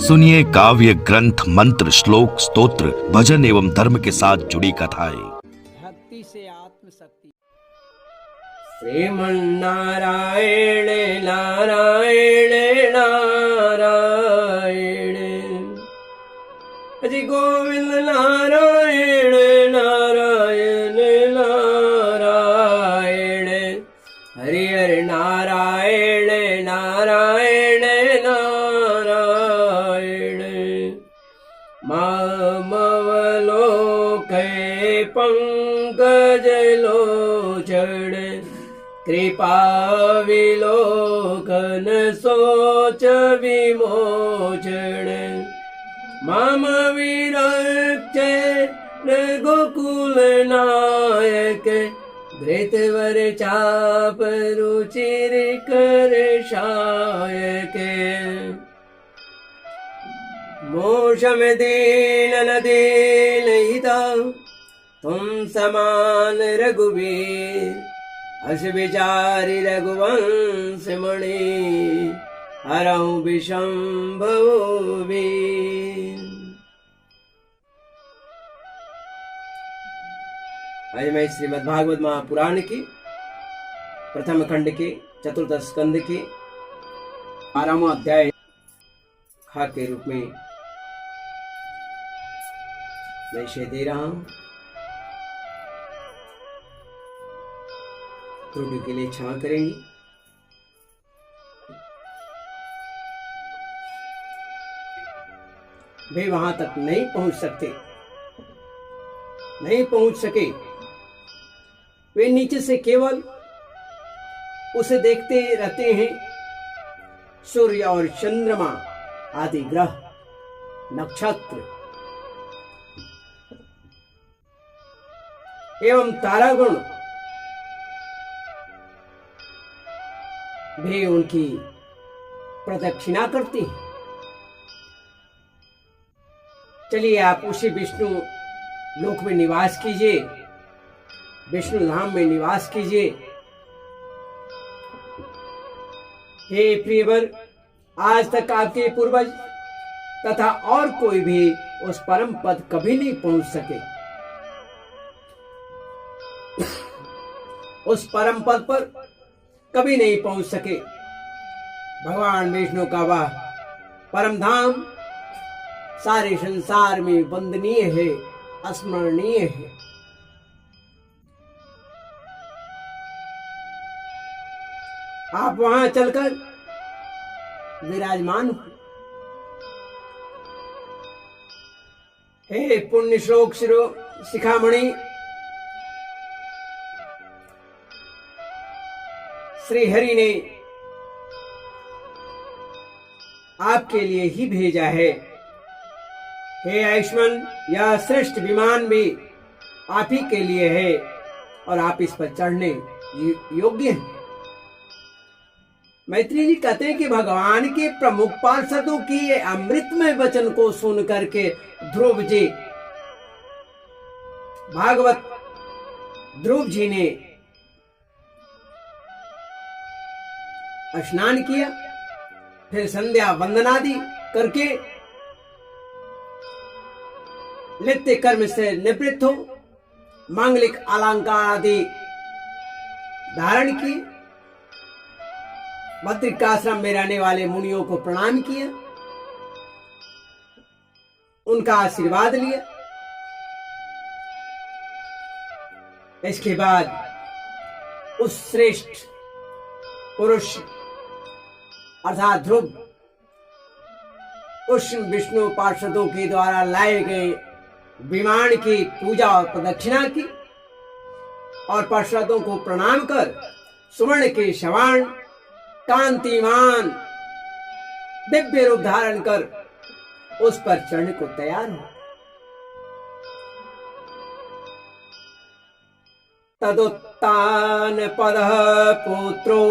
सुनिए काव्य ग्रंथ, मंत्र, श्लोक, स्तोत्र, भजन एवं धर्म के साथ जुड़ी कथाएं। भक्ति से आत्मशक्ति। श्रीमन्नारायण नारायण नारायण, हरि गोविंद नारायण नारायण नारायण, हरि हरि नारायण नारायण नारायण। मामवलोकै पंकज लोचन, कृपा विलोकन सोच विमोचन। मम विरक्त रघुकुल नायक, धृतवर चाप रुचिर कर शायक। मोषम दीन न दीन हिता, तुम समान रघुवीर। हस विचारि रघुवंश मणि, हरऊ विशंभव वीर। आज मैं श्रीमद् भागवत महापुराण की प्रथम खंड के चतुर्थ स्कंद के 12वां अध्याय खा के रूप में मैं इसे दे रहा हूं। त्रुटि के लिए क्षमा करेंगे। वे वहां तक नहीं पहुंच सके। वे नीचे से केवल उसे देखते रहते हैं। सूर्य और चंद्रमा आदि ग्रह, नक्षत्र एवं तारागण भी उनकी प्रदक्षिणा करते हैं। चलिए आप उसी विष्णु लोक में निवास कीजिए, विष्णु धाम में निवास कीजिए। हे प्रियवर, आज तक आपके पूर्वज तथा और कोई भी उस परम पद कभी नहीं पहुंच सके। उस परम पद पर कभी नहीं पहुंच सके। भगवान विष्णु का वह परम धाम सारे संसार में वंदनीय है, अस्मरणीय है। आप वहां चलकर विराजमान हो। हे पुण्य श्लोक शिखामणि, श्री हरि ने आपके लिए ही भेजा है। हे आयुष्मान, यह श्रेष्ठ विमान भी आप ही के लिए है और आप इस पर चढ़ने योग्य हैं। मैत्री जी कहते हैं कि भगवान के प्रमुख पार्षदों की ये अमृतमय वचन को सुन करके ध्रुव जी, भागवत ध्रुव जी ने स्नान किया, फिर संध्या वंदनादि करके नित्य कर्म से निवृत्त हो मांगलिक अलंकार आदि धारण किए। बद्रिकाश्रम में रहने वाले मुनियों को प्रणाम किया, उनका आशीर्वाद लिया। इसके बाद उस श्रेष्ठ पुरुष अर्थात ध्रुव उस विष्णु पार्षदों के द्वारा लाए गए विमान की पूजा और प्रदक्षिणा की और पार्षदों को प्रणाम कर सुवर्ण के सवाण कांतिमान दिव्य रूप धारण कर उस पर चढ़ने को तैयार हो। तदुत्तान पदः पुत्रो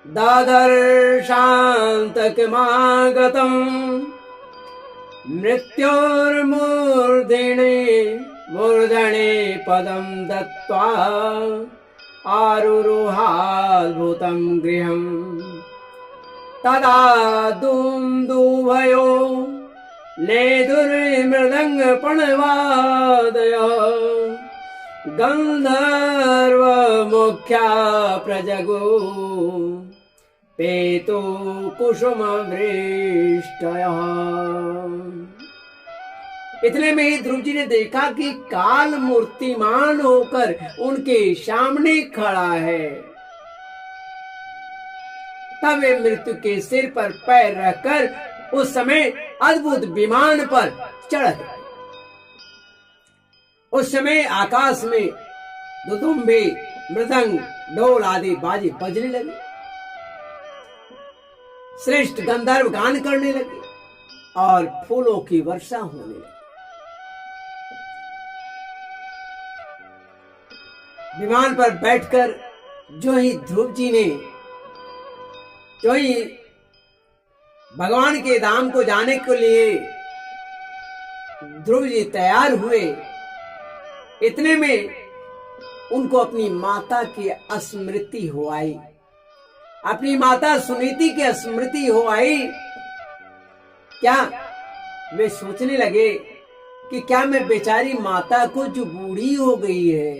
ददर्शान्तकमागतम्, मृत्योर्मूर्धने पदं दत्त्वा आरुरोहाद्भुतं गृहम्। तदा दुन्दुभयो नेदुर्मृदङ्ग पणवादय गन्धर्व मुख्या प्रजगो पेतो कुसुम वृष्टयः। इतने में ही ध्रुव जी ने देखा कि काल मूर्तिमान होकर उनके सामने खड़ा है। तब वे मृत्यु के सिर पर पैर रखकर उस समय अद्भुत विमान पर चढ़ गए। उस समय आकाश में दुदुम्बे, मृदंग, ढोल आदि बाजे बजने लगे। श्रेष्ठ गंधर्व गान करने लगे और फूलों की वर्षा होने लगी। विमान पर बैठकर जो ही ध्रुव जी ने भगवान के धाम को जाने के लिए ध्रुव जी तैयार हुए, इतने में उनको अपनी माता की स्मृति हो आई। अपनी माता सुनीति की स्मृति हो आई। क्या वे सोचने लगे कि क्या मैं बेचारी माता को, जो बूढ़ी हो गई है,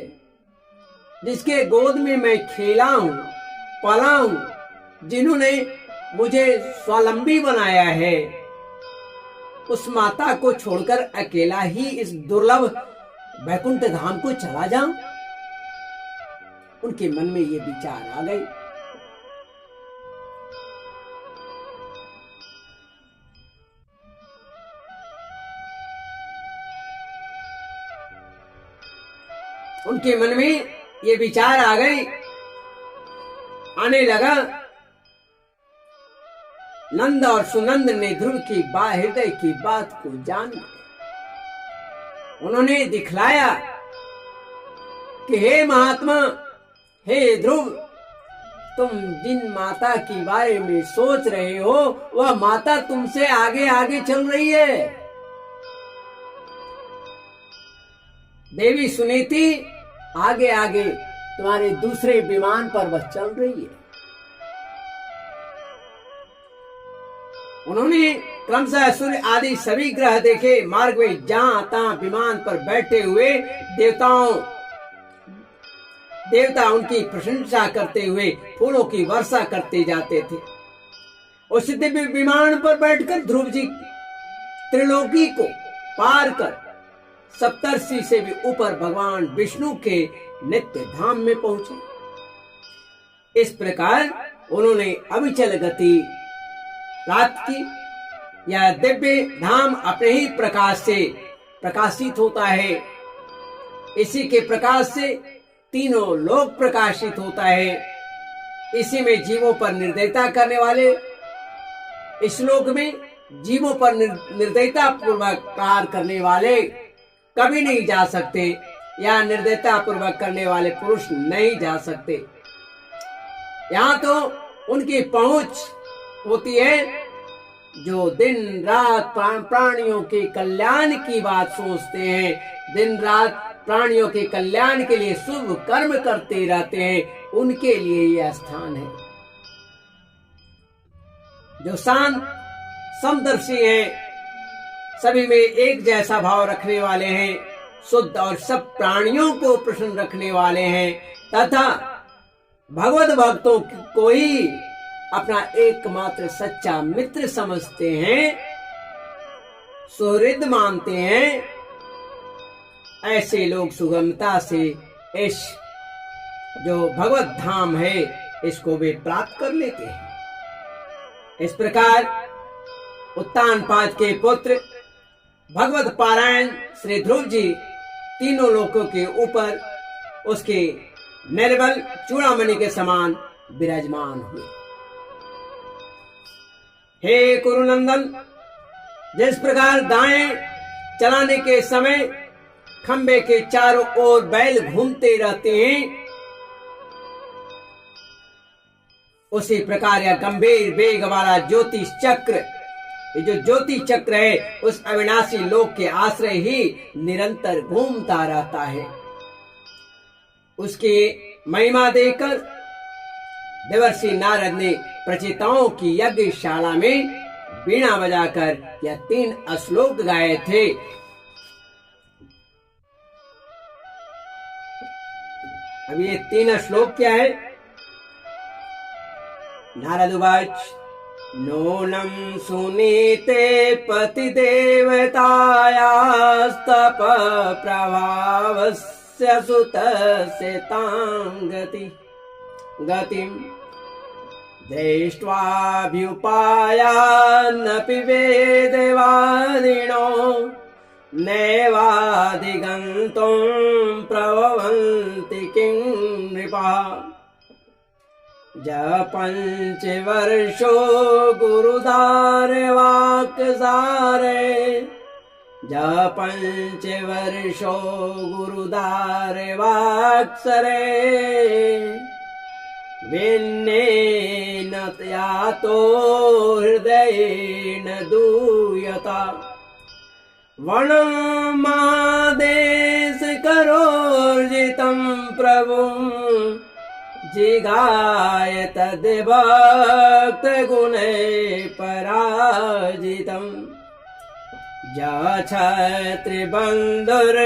जिसके गोद में मैं खेला हूं, पला हूं, जिन्होंने मुझे स्वावलंबी बनाया है, उस माता को छोड़कर अकेला ही इस दुर्लभ वैकुंठ धाम को चला जाऊं? उनके मन में ये विचार आ गए। उनके मन में ये विचार आ गए, आने लगा। नंद और सुनंद ने ध्रुव की हृदय की बात को जान लिया। उन्होंने दिखलाया कि हे महात्मा, हे ध्रुव, तुम जिन माता के बारे में सोच रहे हो, वह माता तुमसे आगे आगे चल रही है। देवी सुनीति आगे आगे तुम्हारे दूसरे विमान पर वह चल रही है। उन्होंने क्रमशः सूर्य आदि सभी ग्रह देखे। मार्ग में जहां तहां विमान पर बैठे हुए देवता उनकी प्रशंसा करते हुए फूलों की वर्षा करते जाते थे। उस दिव्य विमान पर बैठकर ध्रुव जी त्रिलोकी को पार कर सप्तर्षि से भी ऊपर भगवान विष्णु के नित्य धाम में पहुंचे। इस प्रकार उन्होंने अविचल गति प्राप्त की। यह दिव्य धाम अपने ही प्रकाश से प्रकाशित होता है। इसी के प्रकाश से तीनों लोक प्रकाशित होता है। इसी में जीवों पर निर्दयता करने वाले, इस लोक में जीवों पर निर्दयता पूर्वक प्रहार करने वाले कभी नहीं जा सकते, या निर्दयता पूर्वक करने वाले पुरुष नहीं जा सकते। यहाँ तो उनकी पहुंच होती है जो दिन रात प्राणियों के कल्याण की बात सोचते हैं, दिन रात प्राणियों के कल्याण के लिए शुभ कर्म करते रहते हैं, उनके लिए यह स्थान है। जो शांत समदर्शी हैं, सभी में एक जैसा भाव रखने वाले हैं, शुद्ध और सब प्राणियों को प्रसन्न रखने वाले हैं, तथा भगवत भक्तों को ही अपना एकमात्र सच्चा मित्र समझते हैं, सुहृद मानते हैं, ऐसे लोग सुगमता से इस जो भगवत धाम है इसको वे प्राप्त कर लेते हैं। इस प्रकार उत्तानपाद के पुत्र भगवत पारायण श्री ध्रुव जी तीनों लोकों के ऊपर उसके निर्बल चूड़ामणि के समान विराजमान हुए। हे कुरुनंदन, जिस प्रकार दाएं चलाने के समय खंबे के चारों ओर बैल घूमते रहते हैं, उसी प्रकार यह गंभीर वेग वाला ज्योतिष चक्र, ये जो ज्योति चक्र है, उस अविनाशी लोक के आश्रय ही निरंतर घूमता रहता है। उसकी महिमा देखकर देवर्षि नारद ने प्रचेताओं की यज्ञशाला में वीणा बजाकर यह 3 श्लोक गाए थे। अब ये 3 श्लोक क्या है? नारद उवाच नूनं सुनीते पतिदेवतायास्तप प्रभावस्य सुतस्य तां गतिं दृष्ट्वाभ्युपायान्नपि वेदवादिनो नैवाधिगन्तुं प्रभवन्ति किं नृपः पंचवर्षो गुरुदारे वाक्सारे पंचवर्षो गुरुदारे वाक्सरे विन्नेन यातो हृदयेन दूयता वनमादेश करोर्जितं प्रभुं जिगाय तद्भक्त गुणे पराजितम् छत्रिबन्धुर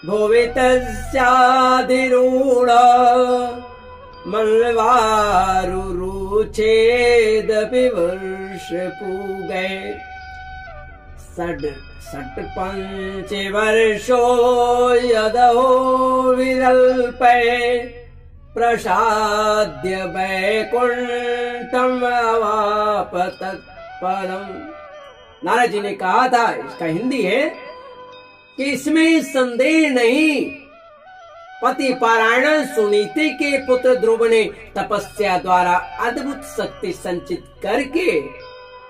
भुवि तस्याधिरूढ मल्वारुरुच्छेदपि वर्षपूगे षट् पंचवर्षो यदहो विरल्पे प्रसाद्य वैकुंठम अवाप तत्पदम। नारद जी ने कहा था, इसका हिंदी है कि इसमें संदेह नहीं, पति पारायण सुनीति के पुत्र ध्रुव ने तपस्या द्वारा अद्भुत शक्ति संचित करके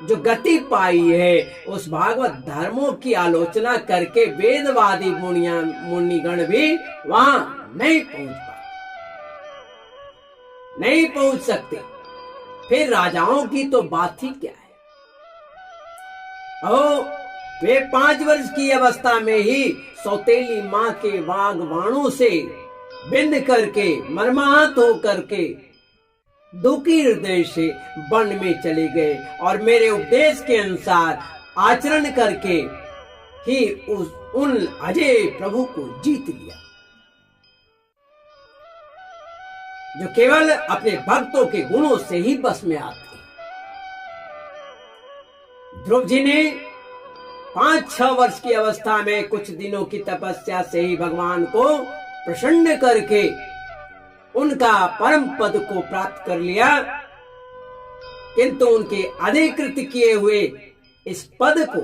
जो गति पाई है, उस भागवत धर्मों की आलोचना करके वेदवादी मुनिगण भी वहां नहीं पहुंच सकते। फिर राजाओं की तो बात ही क्या है। वे 5 वर्ष की अवस्था में ही सौतेली माँ के वाग्बाणों से बिंद करके मर्माहत हो करके दुखी हृदय से वन में चले गए और मेरे उपदेश के अनुसार आचरण करके ही उन अजय प्रभु को जीत लिया, जो केवल अपने भक्तों के गुणों से ही बस में आते। ध्रुव जी ने 5-6 वर्ष की अवस्था में कुछ दिनों की तपस्या से ही भगवान को प्रसन्न करके उनका परम पद को प्राप्त कर लिया, किंतु उनके अधिकृत किए हुए इस पद को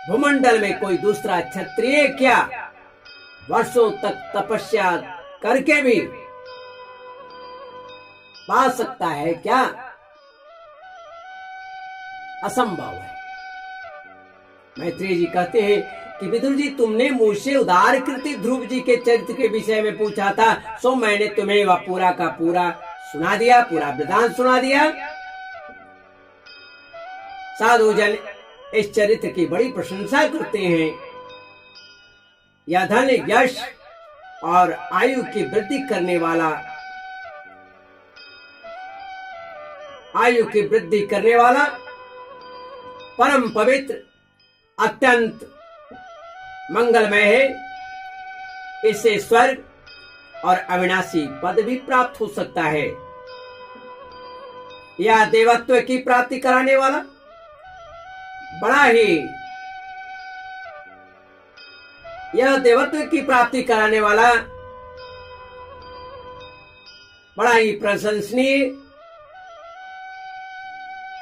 भूमंडल में कोई दूसरा क्षत्रिय क्या वर्षों तक तपस्या करके भी पा सकता है क्या? असंभव है। मैत्रेय जी कहते हैं कि विदुर जी, तुमने मुझसे उदार कृति ध्रुव जी के चरित्र के विषय में पूछा था, सो मैंने तुम्हें वह पूरा का पूरा सुना दिया, पूरा वृतांत सुना दिया। साधु जन इस चरित्र की बड़ी प्रशंसा करते हैं। यह धन, यश और आयु की वृद्धि करने वाला परम पवित्र, अत्यंत मंगलमय है। इससे स्वर्ग और अविनाशी पद भी प्राप्त हो सकता है। यह देवत्व की प्राप्ति कराने वाला बड़ा ही प्रशंसनीय,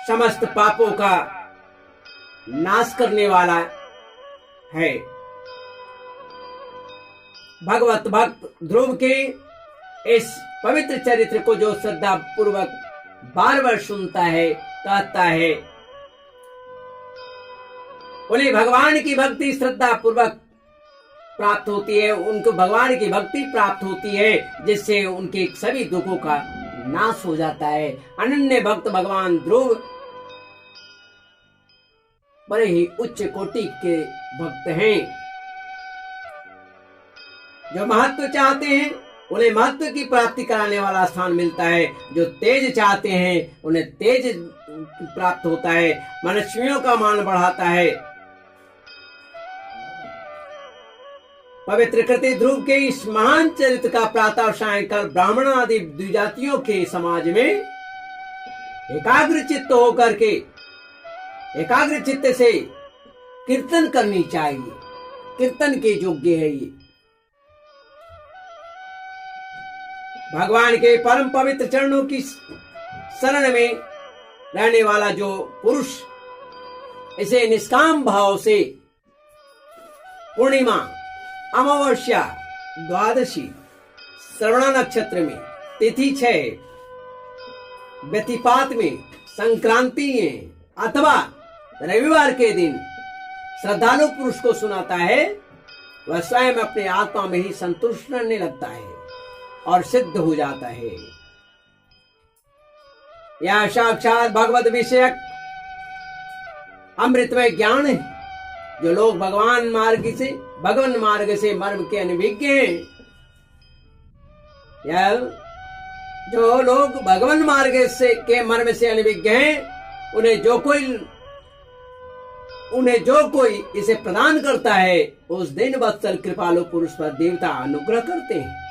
समस्त पापों का नाश करने वाला है। भगवत भक्त ध्रुव के इस पवित्र चरित्र को जो श्रद्धा पूर्वक बार-बार सुनता है, कहता है, उन्हें भगवान की भक्ति श्रद्धा पूर्वक प्राप्त होती है, उनको भगवान की भक्ति प्राप्त होती है, जिससे उनके सभी दुखों का नाश हो जाता है। अनन्य भक्त भगवान ध्रुव बड़े ही उच्च कोटि के भक्त हैं, जो महत्व चाहते हैं उन्हें महत्व की प्राप्ति कराने वाला स्थान मिलता है। जो तेज चाहते हैं उन्हें तेज प्राप्त होता है, मनुष्यों का मान बढ़ाता है। पवित्र कृति ध्रुव के इस महान चरित्र का प्रातः और सायंकाल ब्राह्मण आदि द्विजातियों के समाज में एकाग्र चित्त होकर के एकाग्र चित्त से कीर्तन करनी चाहिए। कीर्तन के योग्य है ये। भगवान के परम पवित्र चरणों की शरण में रहने वाला जो पुरुष इसे निष्काम भाव से पूर्णिमा, अमावस्या, द्वादशी, श्रवण नक्षत्र में, तिथि 6, व्यतिपात में, संक्रांति में अथवा रविवार के दिन श्रद्धालु पुरुष को सुनाता है, वह स्वयं अपने आत्मा में ही संतुष्ट रहने लगता है और सिद्ध हो जाता है। यह साक्षात भगवत विषयक अमृतमय ज्ञान है। जो लोग भगवान मार्ग से मर्म के अनभिज्ञ हैं, या जो लोग भगवान मार्ग के मर्म से अनभिज्ञ हैं, उन्हें जो कोई इसे प्रदान करता है, उस दिन वत्सल कृपालु पुरुष पर देवता अनुग्रह करते हैं।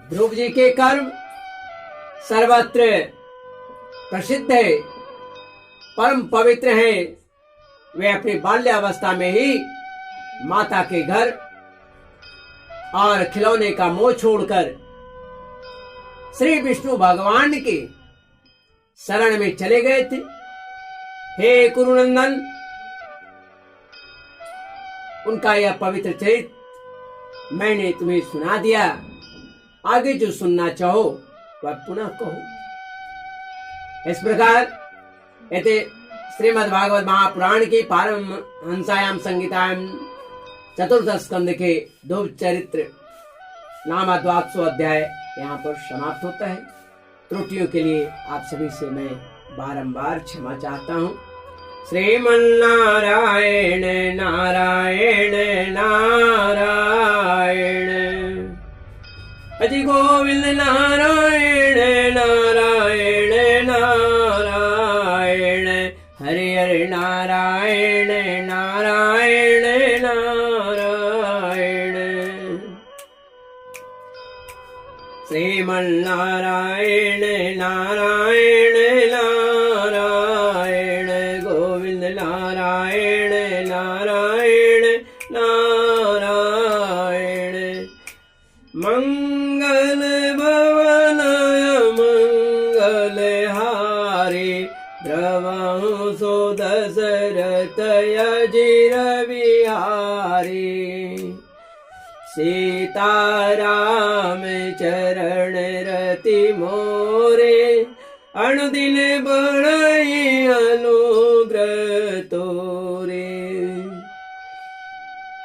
ध्रुव जी के कर्म सर्वत्र प्रसिद्ध है, परम पवित्र है। वे अपनी बाल्यावस्था में ही माता के घर और खिलौने का मोह छोड़कर श्री विष्णु भगवान के शरण में चले गए थे। हे कुरुनंदन, उनका यह पवित्र चरित्र मैंने तुम्हें सुना दिया। आगे जो सुनना चाहो वह पुनः कहो। इस प्रकार यदि श्रीमद् भागवत महापुराण की पारमहंसायाम संहितायाम चतुर्थ स्कंद के ध्रुव चरित्र नाम 12वां अध्याय यहाँ पर समाप्त होता है। त्रुटियों के लिए आप सभी से मैं बारंबार क्षमा चाहता हूँ। श्रीमन्नारायण नारायण नारायण, अजि गोविंद नारायण नारायण नारायण, हरे हरे नारायण नारायण नारायण। श्रीमन्नारायण नारायण नारायण, गोविंद नारायण नारायण नारायण। मंगल भवनाय मंगलहारी, द्रवंसो दशरथ अजिर बिहारी। सीताराम चरण रति मोरे, अनुदिन बढ़ई अनुग्रह तोरे।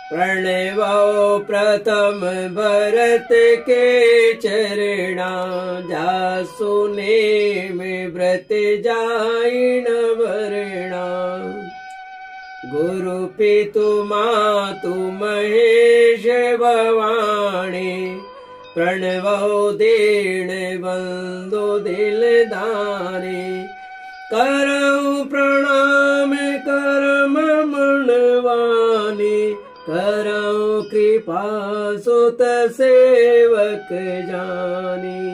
प्रणवो प्रथम भरत के चरणा, जासुने में व्रत जाइन वरणा। गुरु पितु मातु महेश भवानी, प्रणवो दीन बंधु दिल दानी। करऊं प्रणाम करम मनवानी, करऊं कृपा सुत सेवक जानी।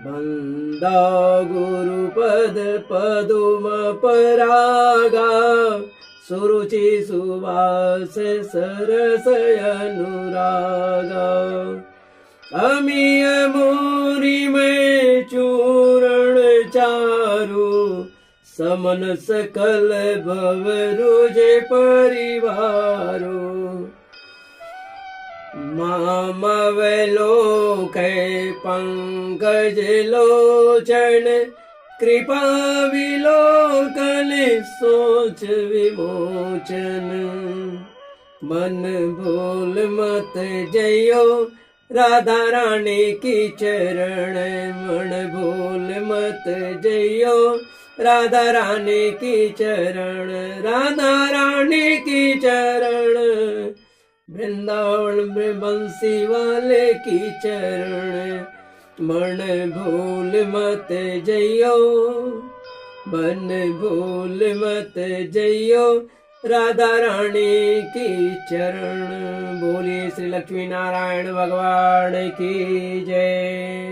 बंदा गुरुपद पदुम परागा, सुरुचि सुवास सरस अनुरागा। अमीय मोरी में चूरण चारु, समन सकल भव रुजे परिवारो। मामवलोकै पंकज लोचन, कृपा विलोकन सोच विमोचन। मन भूल मत जयो राधा रानी की चरण, मन भूल मत जयो राधा रानी की चरण। राधा रानी की चरण, वृंदावन में बंसी वाले की चरण मन भूल मत जइयो, मन भूल मत जइयो, राधा रानी की चरण। बोलिए श्री लक्ष्मी नारायण भगवान की जय।